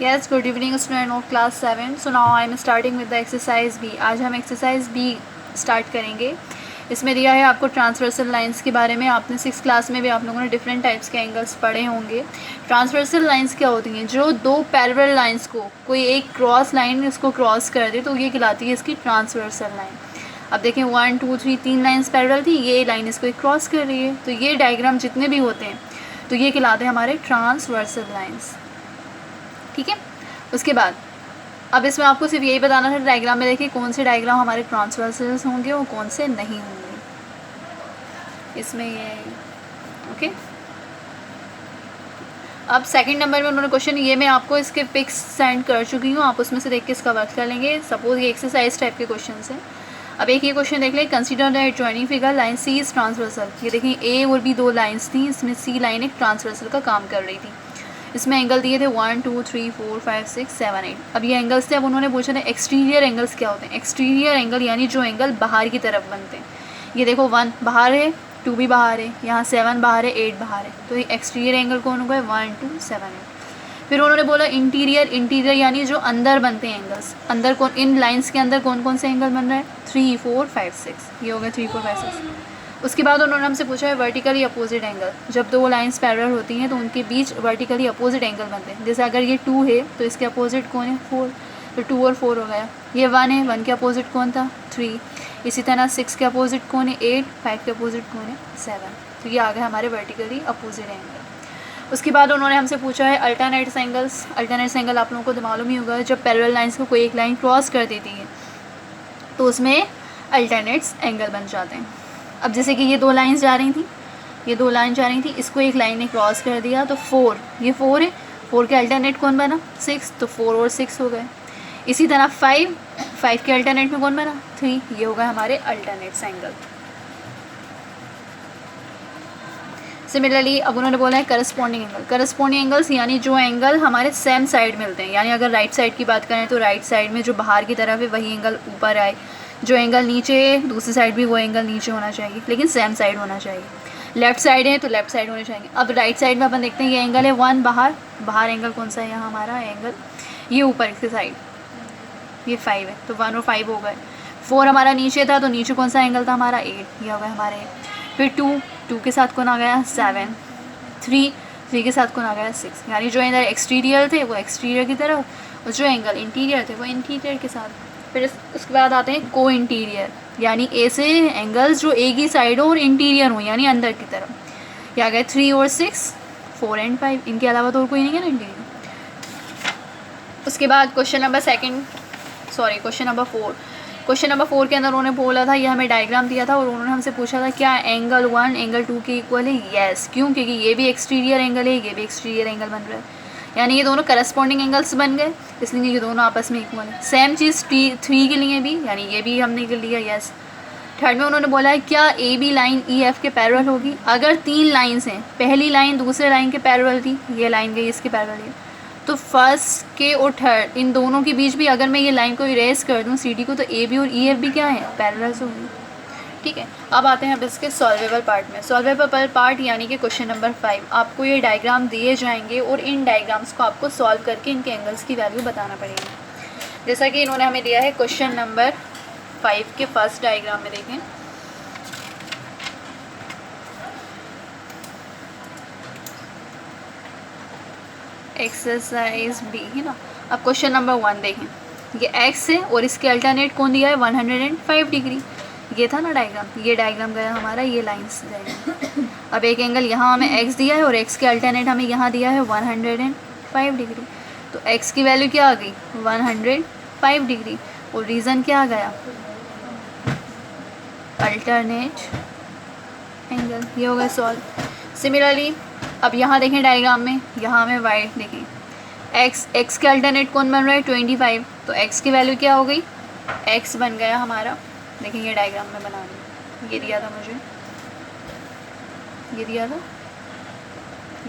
Yes, good evening student of class 7. So now I am starting with the exercise B. आज हम exercise B start करेंगे. इसमें दिया है आपको ट्रांसवर्सल लाइंस के बारे में. आपने 6th क्लास में भी आप लोगों ने डिफरेंट टाइप्स के एंगल्स पढ़े होंगे. ट्रांसवर्सल लाइंस क्या होती हैं? जो दो पैरेलल लाइंस को कोई एक क्रॉस लाइन इसको क्रॉस कर दे तो ये कहलाती है इसकी ट्रांसवर्सल लाइन. अब देखें 1 2 3 3 लाइंस पैरेलल थी, ये लाइन इसको एक क्रॉस कर रही है, तो ये डायग्राम जितने भी होते हैं तो ये कहलाते हैं हमारे ट्रांसवर्सल लाइंस. ठीक है. उसके बाद अब इसमें आपको सिर्फ यही बताना था डायग्राम में देखिए कौन से डायग्राम हमारे ट्रांसवर्सल्स होंगे और कौन से नहीं होंगे. इसमें ये ओके. अब सेकंड नंबर में उन्होंने क्वेश्चन, ये मैं आपको इसके पिक्स सेंड कर चुकी हूँ, आप उसमें से देख के इसका वर्क कर लेंगे. सपोज ये एक्सरसाइज टाइप के क्वेश्चन हैं. अब एक ये क्वेश्चन देख लें. Consider the adjoining figure line C is transversal. ये देखें ए और बी दो लाइन्स थी, इसमें सी लाइन एक ट्रांसवर्सल का काम कर रही थी. इसमें एंगल दिए थे 1 2 3 4 5 6 7 8. अब ये एंगल्स थे. अब उन्होंने पूछा था एक्सटीरियर एंगल्स क्या होते हैं. एक्सटीरियर एंगल यानी जो एंगल बाहर की तरफ बनते हैं. ये देखो 1 बाहर है, 2 भी बाहर है, यहाँ 7 बाहर है, 8 बाहर है, तो ये एक्सटीरियर एंगल कौन होगा? 1 2 7 8. फिर उन्होंने बोला इंटीरियर. इंटीरियर यानी जो अंदर बनते हैं एंगल्स. अंदर कौन, इन लाइन्स के अंदर कौन कौन से एंगल बन रहा है? 3 4 5 6. ये हो गया 3 4 5 6. उसके बाद उन्होंने हमसे पूछा है वर्टिकली अपोजिट एंगल. जब दो लाइंस पैरेलल होती हैं तो उनके बीच वर्टिकली अपोजिट एंगल बनते हैं. जैसे अगर ये 2 है तो इसके अपोजिट कौन है? 4. तो 2 और 4 हो गया. ये 1 है, 1 के अपोजिट कौन था? 3. इसी तरह 6 के अपोजिट कौन है? 8. 5 के अपोजिट कौन है? 7. तो ये आ गए हमारे वर्टिकली अपोजिट एंगल. उसके बाद उन्होंने हमसे पूछा है अल्टरनेट्स एंगल्स. अल्टरनेट्स एंगल आप लोगों को तो मालूम ही होगा, जब पैरेलल लाइंस को कोई एक लाइन क्रॉस कर देती है तो उसमें अल्टरनेट्स एंगल बन जाते हैं. अब जैसे कि ये दो लाइंस जा रही थी, ये दो लाइन जा रही थी, इसको एक लाइन ने क्रॉस कर दिया तो 4. ये 4 है, 4 के अल्टरनेट कौन बना? 6. तो 4 और 6 हो गए. इसी तरह 5 के अल्टरनेट में कौन बना? 3. ये हो गए हमारे अल्टरनेट्स एंगल. सिमिलरली अब उन्होंने बोला है करस्पॉन्डिंग एंगल. करस्पॉन्डिंग एंगल्स यानी जो एंगल हमारे सेम साइड मिलते हैं. यानी अगर राइट साइड की बात करें तो राइट साइड में जो बाहर की तरफ है वही एंगल ऊपर आए, जो एंगल नीचे है दूसरी साइड भी वो एंगल नीचे होना चाहिए, लेकिन सेम साइड होना चाहिए. लेफ्ट साइड है तो लेफ्ट साइड होने चाहिए. अब राइट साइड में अपन देखते हैं ये एंगल है 1 बाहर. बाहर एंगल कौन सा है? यहाँ हमारा एंगल ये ऊपर की साइड ये 5 है, तो 1 और 5 हो गए. 4 हमारा नीचे था तो नीचे कौन सा एंगल था? हमारा 8. ये हो गया हमारे. फिर 2 के साथ कौन आ गया? 7. 3 के साथ कौन आ गया? 6. यानी जो इधर एक्सटीरियर थे वो एक्सटीरियर की तरफ और जो एंगल इंटीरियर थे वो इंटीरियर के साथ. फिर उसके बाद आते हैं को इंटीरियर, यानी ऐसे एंगल्स जो एक ही साइड हो और इंटीरियर हो यानी अंदर की तरफ. ये आ गए 3 और 6, 4 एंड 5. इनके अलावा तो और कोई नहीं है ना इंटीरियर. उसके बाद क्वेश्चन नंबर 4. क्वेश्चन नंबर 4 के अंदर उन्होंने बोला था, ये हमें डायग्राम दिया था और उन्होंने हमसे पूछा था क्या एंगल 1 एंगल 2 के इक्वल है? येस. क्यों? क्योंकि ये भी एक्सटीरियर एंगल है, ये भी एक्सटीरियर एंगल बन रहा है, यानी ये दोनों करस्पॉन्डिंग एंगल्स बन गए, इसलिए ये दोनों आपस में इक्वल है. सेम चीज़ 3 के लिए भी, यानी ये भी हमने कर लिया. यस. थर्ड में उन्होंने बोला है क्या A B line E F के पैरेलल होगी? अगर 3 लाइन्स हैं, पहली लाइन दूसरे लाइन के पैरेलल थी, ये लाइन गई इसके पैरेलल है, तो फर्स्ट के और थर्ड इन दोनों के बीच भी अगर मैं ये लाइन को इरेज कर दूँ सी डी को, तो ए बी और ई एफ भी क्या है? पैरेलल्स होंगे. ठीक है. अब आते हैं अब इसके सॉल्वेबल पार्ट में. सॉल्वेबल पार्ट यानी कि क्वेश्चन नंबर 5. आपको ये डायग्राम दिए जाएंगे और इन डायग्राम्स को आपको सॉल्व करके इनके एंगल्स की वैल्यू बताना पड़ेगी. जैसा कि इन्होंने हमें दिया है क्वेश्चन नंबर 5 के फर्स्ट डायग्राम में देखें. एक्सरसाइज बी है ना. अब क्वेश्चन नंबर 1 देखें. ये एक्स है और इसके अल्टरनेट कौन दिया है? 105 डिग्री. ये था ना डायग्राम, ये डायग्राम गया हमारा, ये लाइंस जाएगा. अब एक एंगल यहाँ हमें x दिया है और x के अल्टरनेट हमें यहाँ दिया है 105 डिग्री. तो x की वैल्यू क्या आ गई? 105 डिग्री. और रीज़न क्या आ गया? Alternate angle. ये हो गया सॉल्व. सिमिलरली अब यहाँ देखें डायग्राम में, यहाँ हमें y देखें. x के अल्टरनेट कौन बन रहा है? 25. तो x की वैल्यू क्या हो गई? x बन गया हमारा. देखिए ये डायग्राम में बना रही, ये दिया था मुझे, ये दिया था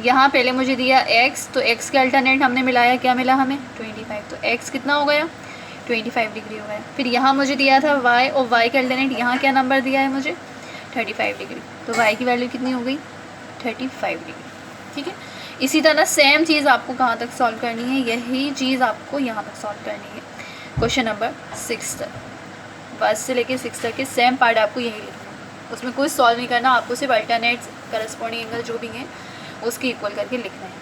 यहाँ पहले मुझे दिया x, तो x के अल्टरनेट हमने मिलाया, क्या मिला हमें? 25. तो x कितना हो गया? 25 डिग्री हो गया. फिर यहाँ मुझे दिया था y और y के अल्टरनेट यहाँ क्या नंबर दिया है मुझे? 35 डिग्री. तो y की वैल्यू कितनी हो गई? 35 डिग्री. ठीक है। इसी तरह सेम चीज़ आपको कहाँ तक सॉल्व करनी है, यही चीज़ आपको यहाँ तक सॉल्व करनी है। क्वेश्चन नंबर 6 तक, 1 से लेके 6 तक के सेम पार्ट आपको यही लिखना है, उसमें कोई सॉल्व नहीं करना, आपको सिर्फ अल्टरनेट करस्पॉन्डिंग एंगल जो भी हैं उसके इक्वल करके लिखना है।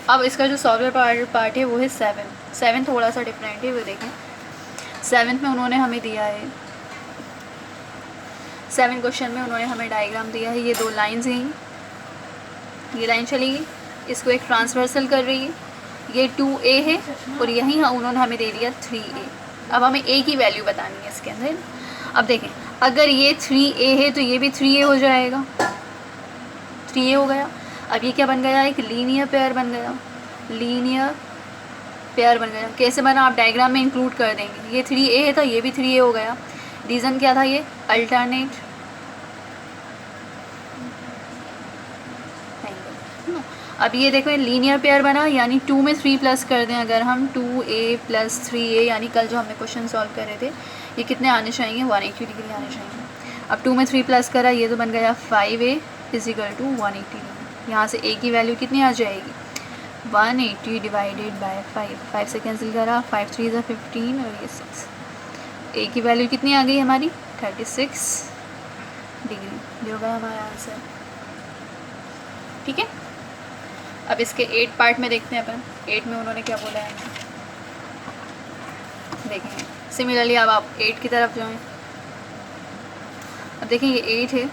अब इसका जो सॉल्वर पार्ट है वो है 7 थोड़ा सा डिफरेंट है, वो देखें। 7 में उन्होंने हमें दिया है, 7 क्वेश्चन में उन्होंने हमें डायग्राम दिया है, ये 2 लाइन्स हैं, ये लाइन चलेगी, इसको एक ट्रांसवर्सल कर रही है, ये 2a है और यहीं उन्होंने हमें दे दिया 3a। अब हमें a की वैल्यू बतानी है इसके अंदर। अब देखें, अगर ये 3a है तो ये भी 3a हो जाएगा, 3a हो गया। अब ये क्या बन गया, एक लीनियर पेयर बन गया, लीनियर पेयर बन गया। कैसे बना, आप डायग्राम में इंक्लूड कर देंगे। ये 3a है तो ये भी 3a हो गया। रीज़न क्या था, ये अल्टरनेट एंगल। अब ये देखो लीनियर पेयर बना, यानी 2 में 3 प्लस कर दें अगर हम, 2a + 3a, यानी कल जो हमने क्वेश्चन सॉल्व करे थे, ये कितने आने चाहिए, 180 डिग्री आने चाहिए। अब 2 में 3 प्लस करा, ये तो बन गया 5a = 180 डिग्री। यहाँ से a की वैल्यू कितनी आ जाएगी, 180 डिवाइडेड बाय 5 से कैंसिल करा, 5 3 = 15 और ये 6। a की वैल्यू कितनी आ गई हमारी, 36 डिग्री। ये होगा हमारा आंसर। ठीक है। अब इसके 8 पार्ट में देखते हैं अपन, 8 में उन्होंने क्या बोला है देखेंगे। सिमिलरली अब आप 8 की तरफ जाएं। अब देखें ये 8 है,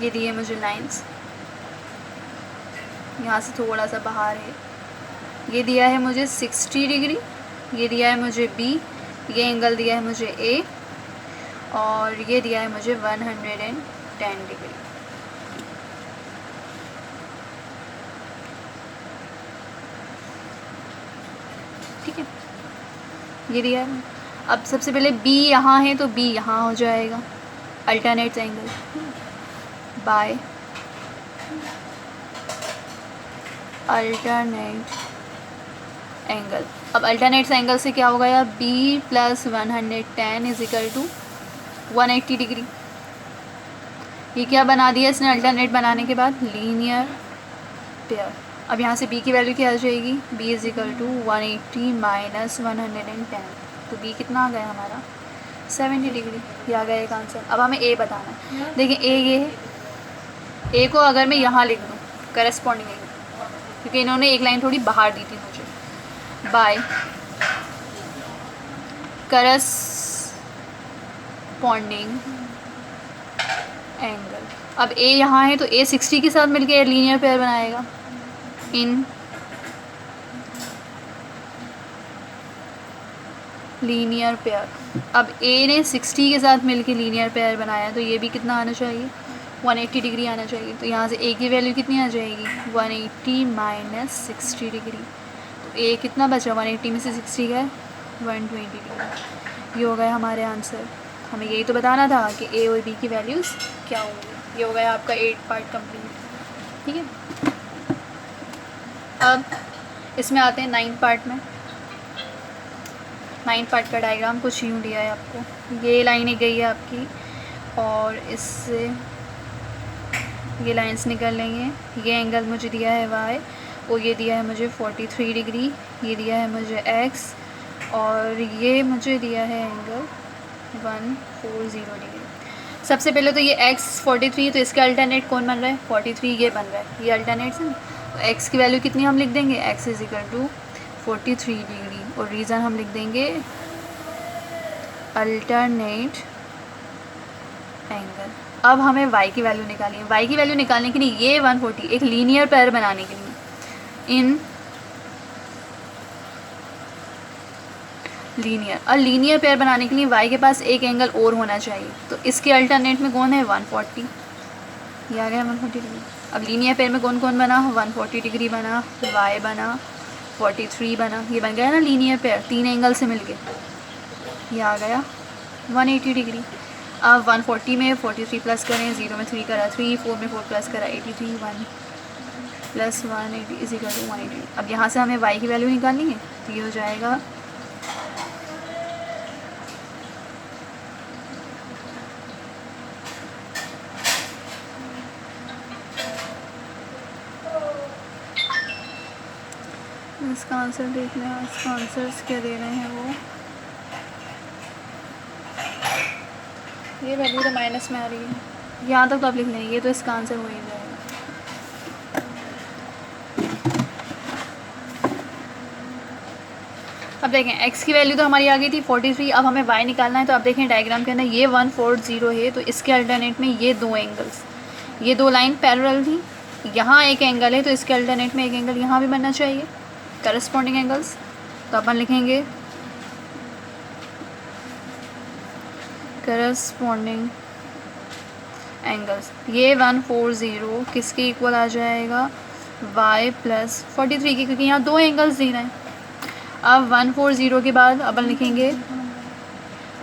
ये दिए मुझे लाइंस, यहाँ से थोड़ा सा बाहर है, ये दिया है मुझे 60 डिग्री, ये दिया है मुझे b, ये एंगल दिया है मुझे a, और ये दिया है मुझे 110 डिग्री। ठीक है, ये दिया है। अब सबसे पहले b यहाँ है तो b यहाँ हो जाएगा, alternate angle by alternate angle. अब अल्टरनेट एंगल से क्या हो गया, b + 110 = 180 डिग्री। ये क्या बना दिया इसने अल्टरनेट बनाने के बाद, लीनियर पेयर। अब यहाँ से b की वैल्यू क्या आ जाएगी, b = 180 - 110, तो b कितना आ गया हमारा, 70 डिग्री। ये आ गया एक आंसर। अब हमें a बताना है। देखिए a ये है, a को अगर मैं यहाँ लिख दूँ करस्पॉन्डिंग, क्योंकि इन्होंने एक लाइन थोड़ी बाहर दी थी मुझे, बाय करस्पॉन्डिंग एंगल। अब a यहाँ है तो a 60 के साथ मिलके लीनियर पेयर बनाएगा, इन लीनियर पेयर। अब a ने 60 के साथ मिलके लीनियर पेयर बनाया, तो ये भी कितना आना चाहिए, 180 डिग्री आना चाहिए। तो यहाँ से a की वैल्यू कितनी आ जाएगी, 180 - 60 डिग्री। तो a कितना बचा, 180 में से 60 गए, 120 डिग्री। ये हो गया हमारे आंसर। हमें यही तो बताना था कि a और b की वैल्यूज़ क्या होंगी। ये हो गया आपका 8 पार्ट कंप्लीट। ठीक है। अब इसमें आते हैं 9 पार्ट में। 9 पार्ट का डायग्राम कुछ यूँ दिया है आपको, ये लाइनें गई है आपकी, और इससे ये लाइंस निकल लेंगे। ये एंगल मुझे दिया है y, और ये दिया है मुझे 43 डिग्री, ये दिया है मुझे x, और ये मुझे दिया है एंगल 140 डिग्री। सबसे पहले तो ये x 43, तो इसका अल्टरनेट कौन बन रहा है, 43 ये बन रहा है, ये अल्टरनेट है। तो x की वैल्यू कितनी हम लिख देंगे, x = 43 डिग्री, और रीज़न हम लिख देंगे अल्टरनेट एंगल। अब हमें y की वैल्यू निकालनी है। y की वैल्यू निकालने के लिए ये 140, एक लीनियर पेयर बनाने के लिए इन लीनियर, और लीनियर पेयर बनाने के लिए y के पास एक एंगल और होना चाहिए। तो इसके अल्टरनेट में कौन है, 140, ये आ गया 140 डिग्री। अब लीनियर पेयर में कौन कौन बना, 140 डिग्री बना, y बना, 43 बना, ये बन गया ना लीनियर पेयर, 3 एंगल से मिलके ये आ गया 180 डिग्री। अब 140 में 43 प्लस करें, 0 में 3 करा 3, 4 में 4 प्लस करा 83, 1 + 180 = 180। अब यहाँ से हमें y की वैल्यू निकालनी है, तो ये हो जाएगा इसका आंसर देख लें, इसका आंसर्स क्या दे रहे हैं वो। ये वैल्यू तो माइनस में आ रही है, यहाँ तक तो आप लिख लेंगे, ये तो इसका आंसर हो ही जाएगा। अब देखें x की वैल्यू तो हमारी आ गई थी 43, अब हमें y निकालना है। तो आप देखें डायग्राम के अंदर ये 140 है, तो इसके अल्टरनेट में ये दो एंगल्स, ये दो लाइन पैरेलल थी, यहाँ एक एंगल है, तो इसके अल्टरनेट में एक एंगल यहाँ भी बनना चाहिए, करस्पॉन्डिंग एंगल्स। तो अपन लिखेंगे करस्पॉन्डिंग एंगल्स। ये 140 किसके इक्वल आ जाएगा, y प्लस 43 की, क्योंकि यहाँ दो एंगल्स दी रहे हैं। अब 140 के बाद अपन लिखेंगे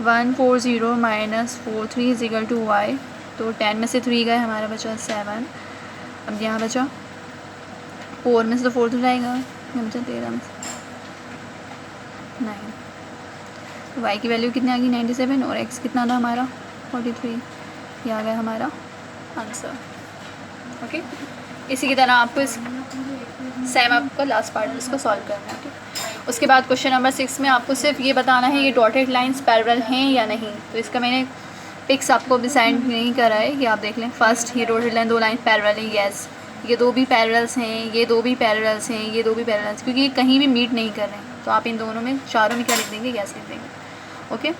140 minus 43 is equal to Y. तो 10 में से 3 गए, हमारा बचा 7। अब यहाँ बचा 4 में से तो 4 तो जाएगा, यहाँ बचा 13 में से 9। तो वाई की वैल्यू कितनी आ गई 97, और एक्स कितना था हमारा 43। ये आ गया हमारा आंसर। ओके, इसी की तरह आपको इस सेम आपको लास्ट पार्ट में इसको सॉल्व करना है। उसके बाद क्वेश्चन नंबर 6 में आपको सिर्फ ये बताना है ये डॉटेड लाइंस पैरेलल हैं या नहीं। तो इसका मैंने पिक्स आपको अभी सेंड नहीं करा है, ये आप देख लें। फर्स्ट ये डॉटेड लाइन, दो लाइन पैरेलल है, यस। ये दो भी पैरेलल्स हैं, ये दो भी पैरेलल्स हैं, ये दो भी पैरेलल्स, क्योंकि ये कहीं भी मीट नहीं कर रहे हैं। तो आप इन दोनों में, चारों में क्या लिख देंगे, यस लिख देंगे। ओके।